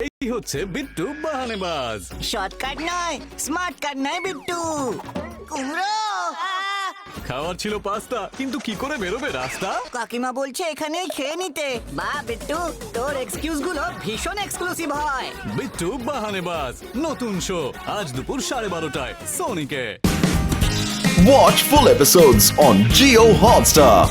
এই হচ্ছে বিট্টু বাহানেবাজ। শর্টকাট নয়, স্মার্ট কাট নয় বিট্টু। কুমড়ো! খাওয়ার ছিল পাস্তা, কিন্তু কি করে বেরোবে রাস্তা? কাকিমা বলছে এখানেই খেয়ে নিতে। বাহ বিট্টু, তোর এক্সকিউজ গুলো ভীষণ এক্সক্লুসিভ হয়। বিট্টু বাহানেবাজ নতুন শো আজ দুপুর 12:30টায় সোনিকে। Watch full episodes on Jio Hotstar.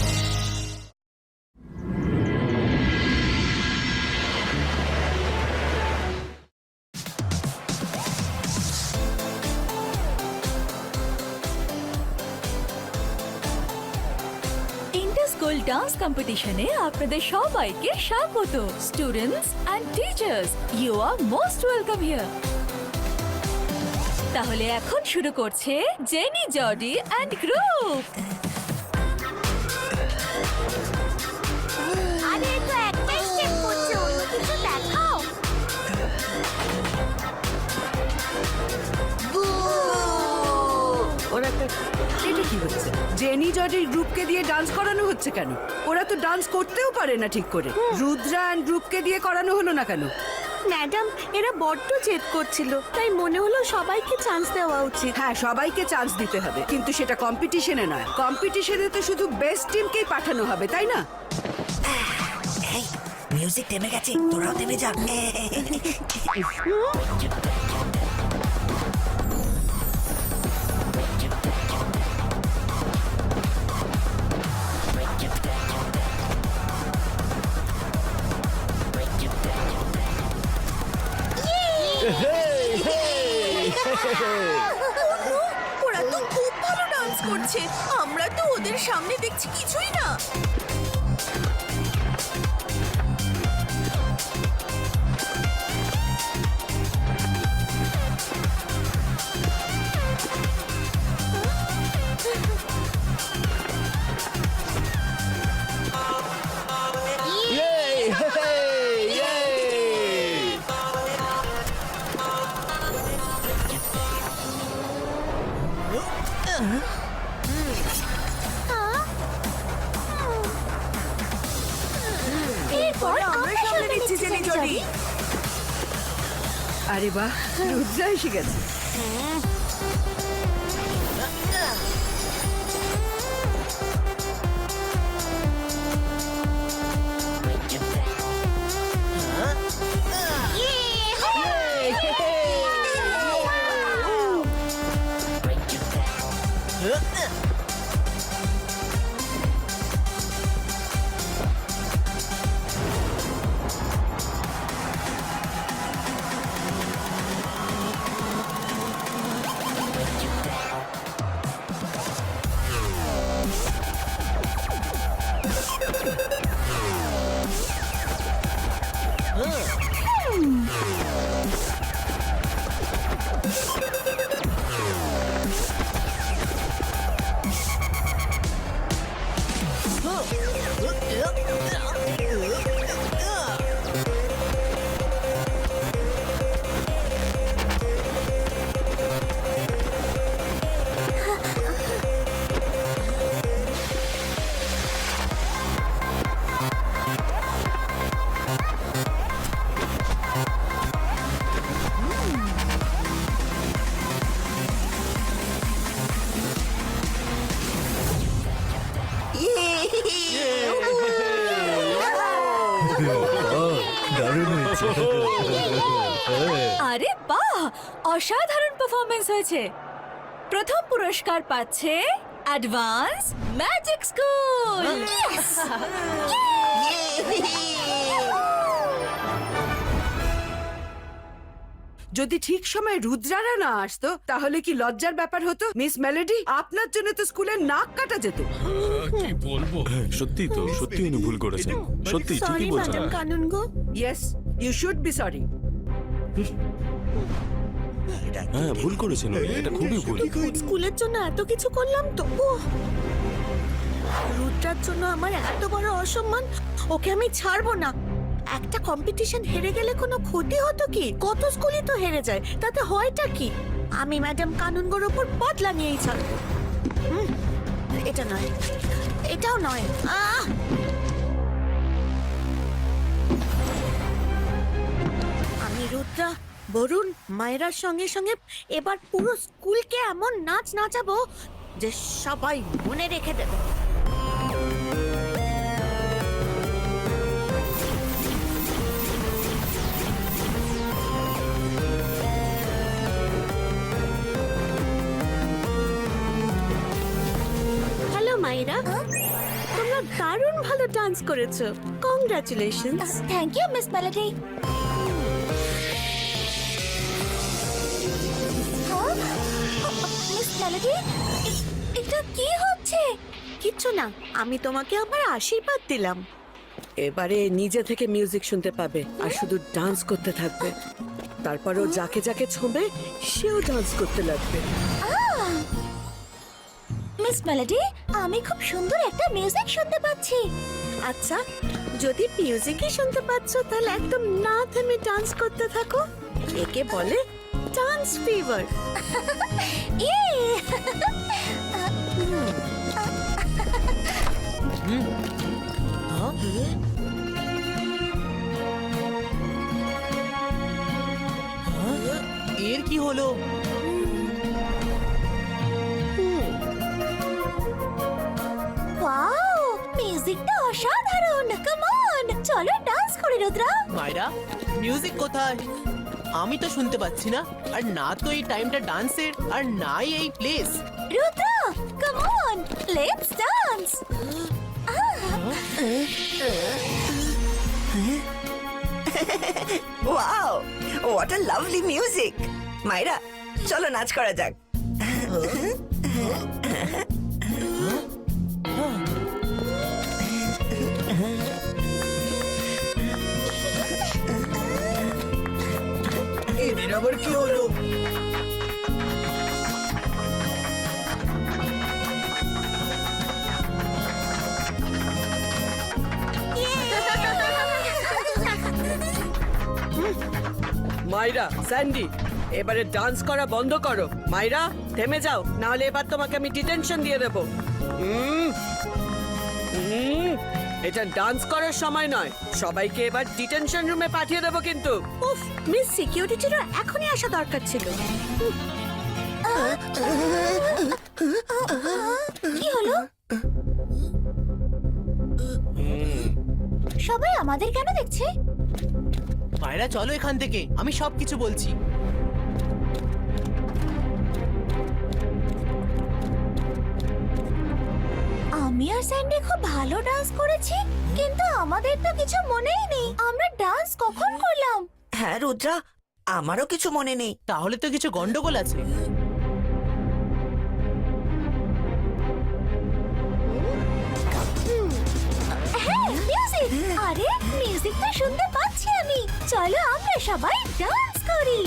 Inter school dance কম্পিটিশনে আপনাদের সবাইকে স্বাগত। Students and teachers, you are most welcome here. তাহলে এখন শুরু করছে জেনি, জডি এন্ড গ্রুপ। আরে তো একটাই স্টেপ করছে, অন্য কিছু দেখাও। এটা কি হচ্ছে? জেনি জডির গ্রুপকে দিয়ে ডান্স করানো হচ্ছে কেন? ওরা তো ডান্স করতেও পারে না ঠিক করে। রুদ্রা এন্ড গ্রুপকে দিয়ে করানো হলো না কেন? ম্যাডাম, এরা বড্ড জেদ করছিল, তাই মনে হলো সবাইকে চান্স দেওয়া উচিত। হ্যাঁ, সবাইকে চান্স দিতে হবে, কিন্তু সেটা কম্পিটিশনে নয়। কম্পিটিশনে তো শুধু বেস্ট টিমকেই পাঠানো হবে, তাই না? মিউজিক থেমে গেছে, তোরাও থেমে যা। ওরা তো খুব ভালো ডান্স করছে, আমরা তো ওদের সামনে দেখছি কিছুই না। এরপর আমরা সামনে দেখছি জেনি জডি। আরে বাহ, রুদ্রা এসে গেছে। আরে বাহ, অসাধারণ পারফরমেন্স হয়েছে। প্রথম পুরস্কার পাচ্ছে অ্যাডভান্স ম্যাজিক স্কুল। যদি ঠিক সময় রুদ্রারা না আসতো তাহলে কি লজ্জার ব্যাপার হতো? মিস মেলোডি, আপনার জন্য তো স্কুলের নাক কাটা যেত। সত্যি তো, সত্যি উনি ভুল করেছেন। সত্যি ঠিকই বলছেন। ম্যাডাম কানুন গো। Yes, you should be sorry. হ্যাঁ, ভুল করেছেন উনি, এটা খুবই ভুল। স্কুলের জন্য এত কিছু করলাম তো। রুদ্রার জন্য আমার এত বড় অসম্মান, ওকে আমি ছাড়বো না। একটা কম্পিটিশন হেরে গেলে কোনো ক্ষতি হতো কি? কত স্কুলই তো হেরে যায়, তাতে হয়টা কি? আমি ম্যাডাম কানুনগোর ওপর বদলা নিয়েই ছাড়বো। এটা নয়, এটাও নয়। আমি রুদ্রা, বরুণ, মায়েরার সঙ্গে সঙ্গে এবার পুরো স্কুলকে এমন নাচ নাচাবো যে সবাই মনে রেখে দেবে। হ্যালো মায়েরা, তোমরা দারুণ ভালো ডান্স করেছো। Congratulations. Thank you miss Melody. Miss Melody, এটা কি হচ্ছে? কিচ্ছু না, আমি তোমাকে আমার আশীর্বাদ দিলাম। এবারে নিজে থেকে মিউজিক শুনতে পাবে আর শুধু ডান্স করতে থাকবে। তারপর ও যাকে যাকে ছোঁবে সেও ডান্স করতে লাগবে। মিস মেলোডি, আমি খুব সুন্দর একটা মিউজিক শুনতে পাচ্ছি। আচ্ছা, যদি মিউজিকই শুনতে পাচ্ছ তাহলে একদম না থেমে ডান্স করতে থাকো। একে বলে ডান্স ফিভার। ইয়ে! এর কি হলো? ওয়াও, মিউজিকটা অসাধারণ। কাম অন, চলো ডান্স করি রুদ্রা। মায়রা, মিউজিক কোথায়? আমি তো শুনতে পাচ্ছি না। আর না তো এই টাইমটা ডান্সের, আর নাই এই place. Rudra, come on, let's dance. Wow, what a lovely music. Myra, চলো নাচ করা যাক। এর আবার কি হলো? মাইরা, স্যান্ডি, এবারে ডান্স করা বন্ধ করো। মাইরা, থেমে যাও, নাহলে এবার তোমাকে আমি ডিটেনশন দিয়ে দেবো। এটা ডান্স করার সময় নয়। সবাইকে এবার ডিটেনশন রুমে পাঠিয়ে দেবো কিন্তু। উফ, মিস সিকিউরিটিরও এখনই আসা দরকার ছিল। কি হলো? সবাই আমাদের কেন দেখছে? মায়রা, চলো এখান থেকে, আমি সবকিছু বলছি। আমি আর স্যান্ডি খুব ভালো ডান্স করেছি, কিন্তু আমাদের তো কিছু মনেই নেই আমরা ডান্স কখন করলাম। হ্যাঁ রুদ্রা, আমারও কিছু মনে নেই। তাহলে তো কিছু গন্ডগোল আছে। হ্যাঁ, মিউজিক। আরে, মিউজিকটা শুনতে পাচ্ছি আমি। চলো আমরা সবাই ডান্স করি।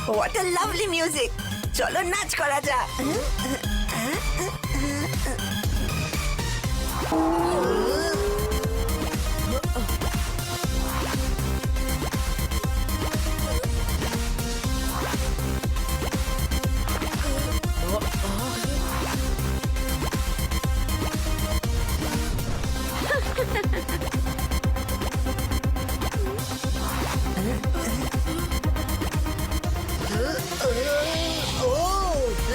What a lovely music. চলো নাচ করা যাক।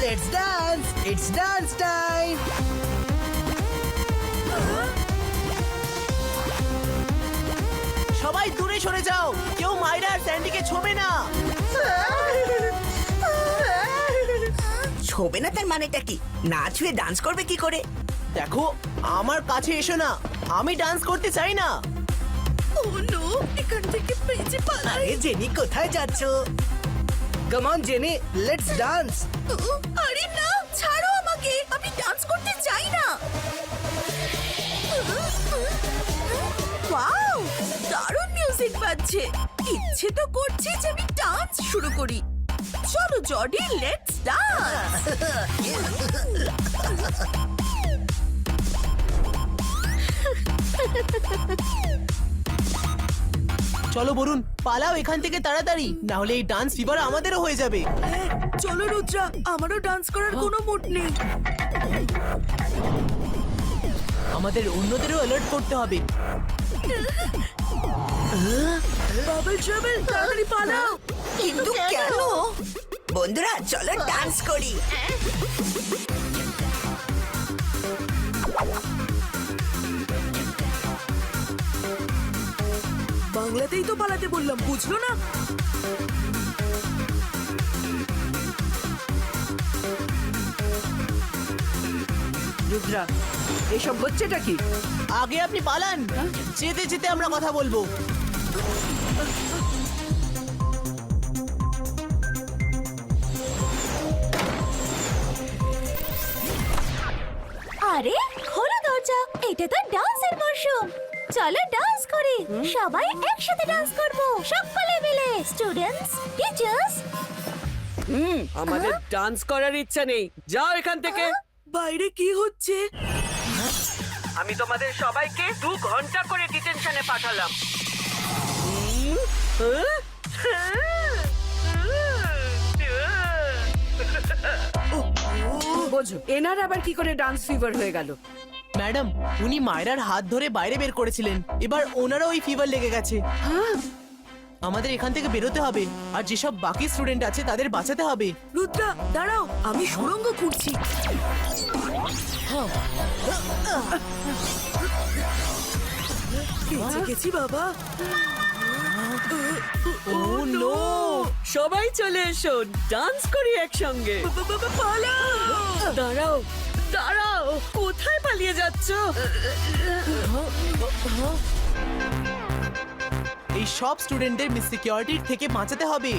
Let's dance! It's dance time! সবাই দূরে সরে যাও, কেউ মাইরা আর স্যান্ডিকে ছোবে না। ছবে না তার মানেটা কি? না ছুঁয়ে ডান্স করবে কি করে? দেখো, আমার কাছে এসো না, আমি ডান্স করতে চাই না। ও নো, এখান থেকে প্রিন্সিপাল। আরে জেনি, কোথায় যাচ্ছো? Come on Jenny, let's dance. আরে না, ছাড়ো আমাকে, আমি ডান্স করতে চাই না। ওয়াও, দারুণ মিউজিক বাজছে। ইচ্ছে তো করছে যে আমি ডান্স শুরু করি। চলো জর্ডি, লেটস ডান্স। চলো বরুণ, পালাও এখান থেকে তাড়াতাড়ি, না হলে এই ডান্স ফিভার আমাদেরও হয়ে যাবে। চলো রুদ্রা, আমারও ডান্স করার কোনো মুড নেই। আমাদের অন্যদেরও অ্যালার্ট করতে হবে। ডাবল ট্রাবল তাড়াতাড়ি পালাও। কিন্তু কেন? বন্ধুরা চলো ডান্স করি। বাংলাতেই তো পালাতে বললাম, বুঝলো না? রুদ্রা, এসব হচ্ছেটা কি? আগে আপনি পালান, যেতে যেতে আমরা কথা বলবো। আরে খোলো দরজা, এটা তো ডান্সের মরশুম। চলো ডান্স করি, সবাই একসাথে ডান্স করব, সকলে মিলে, স্টুডেন্টস, টিচার্স। আমাদের ডান্স করার ইচ্ছা নেই, যাও এখান থেকে। বাইরে কি হচ্ছে? আমি তোমাদের সবাইকে 2 ঘন্টা করে ডিটেনশনে পাঠালাম। বোঝো, এনার আবার কি করে ডান্স ফিভার হয়ে গেল? ম্যাডাম, উনি মায়রার হাত ধরে বাইরে বের করেছিলেন, এবার ওনারও ওই ফিভার লেগে গেছে। আমাদের এখান থেকে বেরোতে হবে, আর যেসব বাকি স্টুডেন্ট আছে তাদের বাঁচাতে হবে। রুদ্রা দাঁড়াও, আমি সুড়ঙ্গ খুঁড়ছি। বেঁচে গেছি বাবা। ও নো! সবাই চলে এসো, ডান্স করি একসঙ্গে। দাঁড়াও দাঁড়াও, কোথায় পালিয়ে যাচ্ছ? এই সব স্টুডেন্টদের মিস সিকিউরিটির থেকে বাঁচাতে হবে।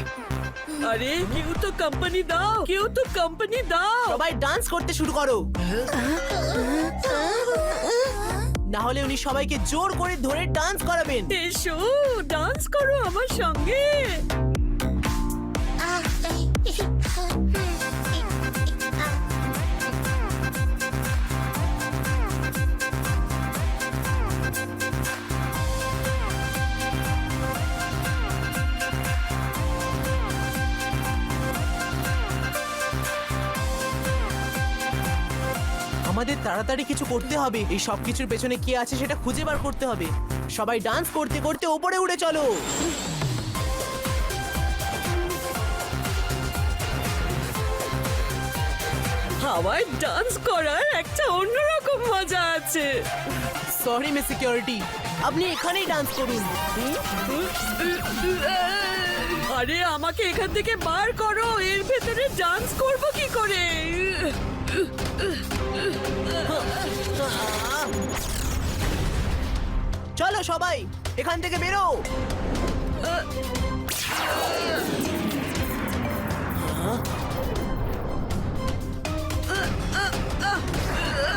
আরে কেউ তো কোম্পানি দাও, কেউ তো কোম্পানি দাও। সবাই ডান্স করতে শুরু করো, না হলে উনি সবাইকে জোর করে ধরে ডান্স করাবেন। এসো ডান্স করো আমার সঙ্গে। আমাদের তাড়াতাড়ি কিছু করতে হবে, এই সব কিছুর পেছনে কে আছে সেটা খুঁজে বার করতে হবে। সবাই ডান্স করতে করতে ওপরে উড়ে চলো। হাওয়ায় ডান্স করার একটা অন্যরকম মজা আছে। সরি মিস সিকিউরিটি, আপনি এখানেই ডান্স করুন। আরে আমাকে এখান থেকে বার করো, এর ভেতরে ডান্স করব কি করে? চলো সবাই এখান থেকে বেরো।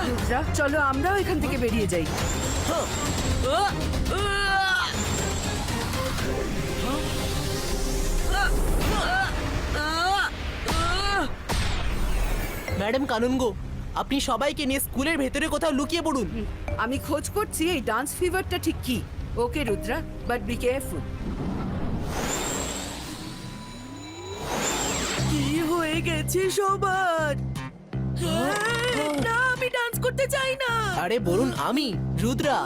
রুদ্রা, চলো আমরাও এখান থেকে বেরিয়ে যাই। ম্যাডাম কানুনগো, আপনি সবাইকে নিয়ে স্কুলের ভেতরে কোথাও লুকিয়ে পড়ুন। আমি খোঁজ করছি এই ডান্স ফিভারটা ঠিক কি। ওকে রুদ্রা, বাট বি কেয়ারফুল। কি হয়ে গেছে সবার? না, আমি ডান্স করতে চাই না। আরে বলুন, আমি রুদ্রা।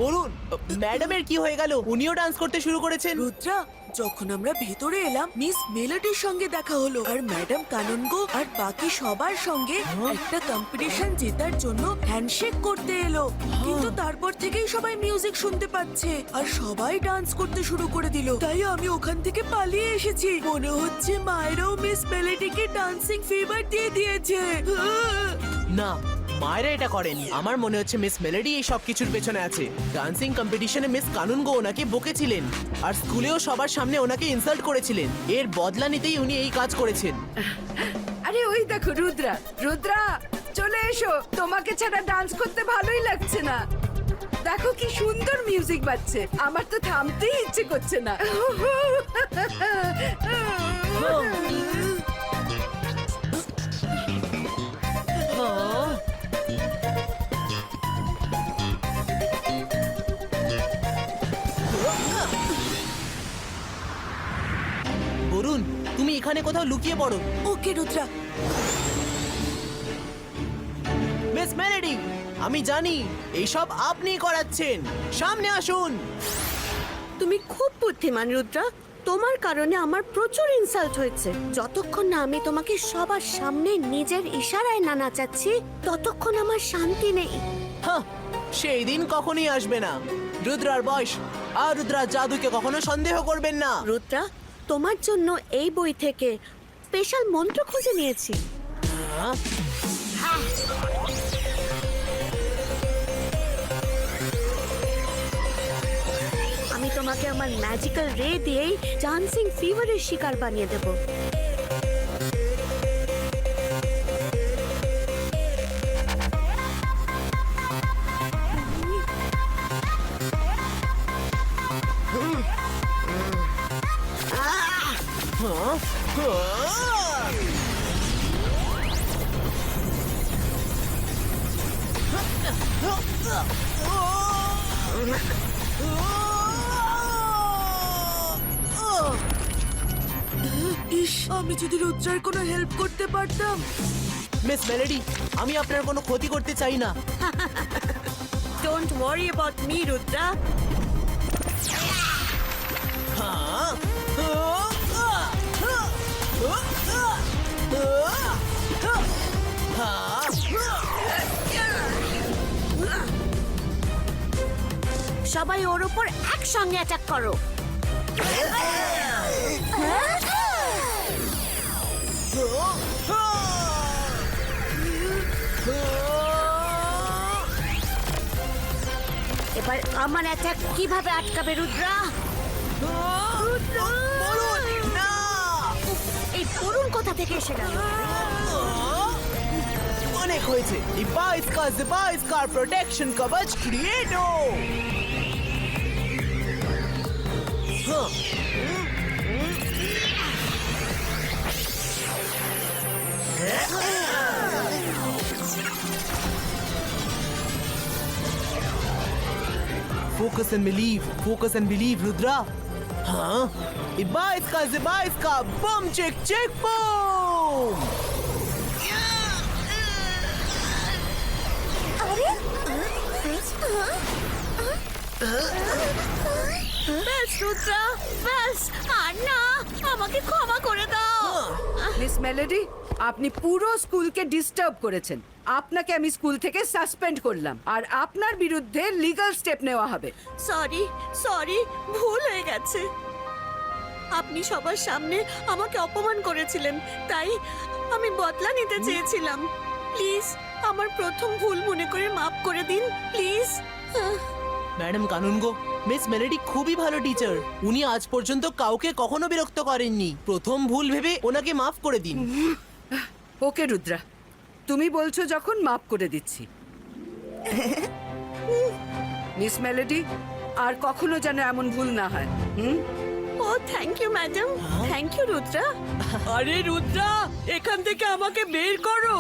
বলুন ম্যাডামের কি হয়ে গেল? উনিও ডান্স করতে শুরু করেছেন। রুদ্রা, যখন আমরা ভেতরে এলাম মিস মেলোডির সঙ্গে দেখা হলো, আর ম্যাডাম কানুনগো আর বাকি সবার সঙ্গে একটা কম্পিটিশন জেতার জন্য হ্যান্ডশেক করতে এলো। কিন্তু তারপর থেকেই সবাই মিউজিক শুনতে পাচ্ছে আর সবাই ডান্স করতে শুরু করে দিল। তাই আমি ওখান থেকে পালিয়ে এসেছি। মনে হচ্ছে মায়েরাও মিস মেলোডিকে ডান্সিং ফিভার দিয়ে দিয়েছে। না, মায়েরা এটা করেনি। আমার মনে হচ্ছে মিস মেলোডি এই সব কিছুর পেছনে আছে। ডান্সিং কম্পিটিশনে মিস কানুনগো ওনাকে বকেছিলেন, আর স্কুলেও সবার সামনে ওনাকে ইনসাল্ট করেছিলেন। এর বদলা নিতেই উনি এই কাজ করেছেন। আরে ওই দেখো রুদ্রা, রুদ্রা চলে এসো, তোমাকে ছাড়া ডান্স করতে ভালোই লাগছে না। দেখো কি সুন্দর মিউজিক বাজছে, আমার তো থামতেই ইচ্ছে করছে না। বরুণ, তুমি এখানে কোথাও লুকিয়ে পড়ো। ওকে রুদ্রা। মিস মেলেডি, আমি জানি এইসব আপনিই করাচ্ছেন। সামনে আসুন। তুমি খুব বুদ্ধিমান রুদ্রা, তোমার কারণে আমার প্রচুর ইনসাল্ট হয়েছে। যতক্ষণ না আমি তোমাকে সবার সামনে নিজের ইশারায় না নাচাচ্ছি, ততক্ষণ আমার শান্তি নেই। হাহ, সেই দিন কখনই আসবে না। রুদ্রার বয়স আর রুদ্রার জাদুকে কখনো সন্দেহ করবেন না। রুদ্রা, তোমার জন্য এই বই থেকে স্পেশাল মন্ত্র খুঁজে নিয়েছি। আমি তোমাকে আমার ম্যাজিক্যাল রে দিয়েই ডান্সিং ফিভারের শিকার বানিয়ে দেব। ইস, আমি যদি রুদ্রার কোনো হেল্প করতে পারতাম। মিস মেলেডি, আমি আপনার কোনো ক্ষতি করতে চাই না। Don't worry about me Rudra. সবাই ওর উপর একসঙ্গে অ্যাটাক করো। এবার আমার অ্যাটাক কিভাবে আটকাবে রুদ্রা? এই তরুণ কোথা থেকে এসে গেল? অনেক হয়েছে। ইবাইসকার প্রোটেকশন কবচ ক্রিয়েটো। Focus and believe, Rudra. Huh? Ibaiska, boom, check, boom! ব্যাস রুদ্রা, ব্যাস, আর না, আমাকে ক্ষমা করে দাও। মিস মেলোডি, আপনি পুরো স্কুলকে ডিস্টার্ব করেছেন। আপনাকে আমি স্কুল থেকে সাসপেন্ড করলাম আর আপনার বিরুদ্ধে লিগ্যাল স্টেপ নেওয়া হবে। সরি, ভুল হয়ে গেছে। আপনি সবার সামনে আমাকে অপমান করেছিলেন, তাই আমি বদলা নিতে চেয়েছিলাম। প্লিজ আমার প্রথম ভুল মনে করে মাফ করে দিন, please. Madam kanungo, miss melody খুবই ভালো টিচার। উনি আজ পর্যন্ত কাউকে কখনো বিরক্ত করেননি। প্রথম ভুল ভেবে ওনাকে মাফ করে দিন। ওকে রুদ্রা, তুমি বলছো যখন মাফ করে দিচ্ছি। মিস মেলোডি, আর কখনো যেন এমন ভুল না হয়। ও thank you madam, thank you Rudra. আরে রুদ্রা, এখান থেকে আমাকে বের করো।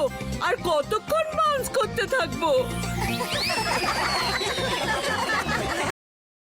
আর কতক্ষণ বাউন্স করতে থাকবো?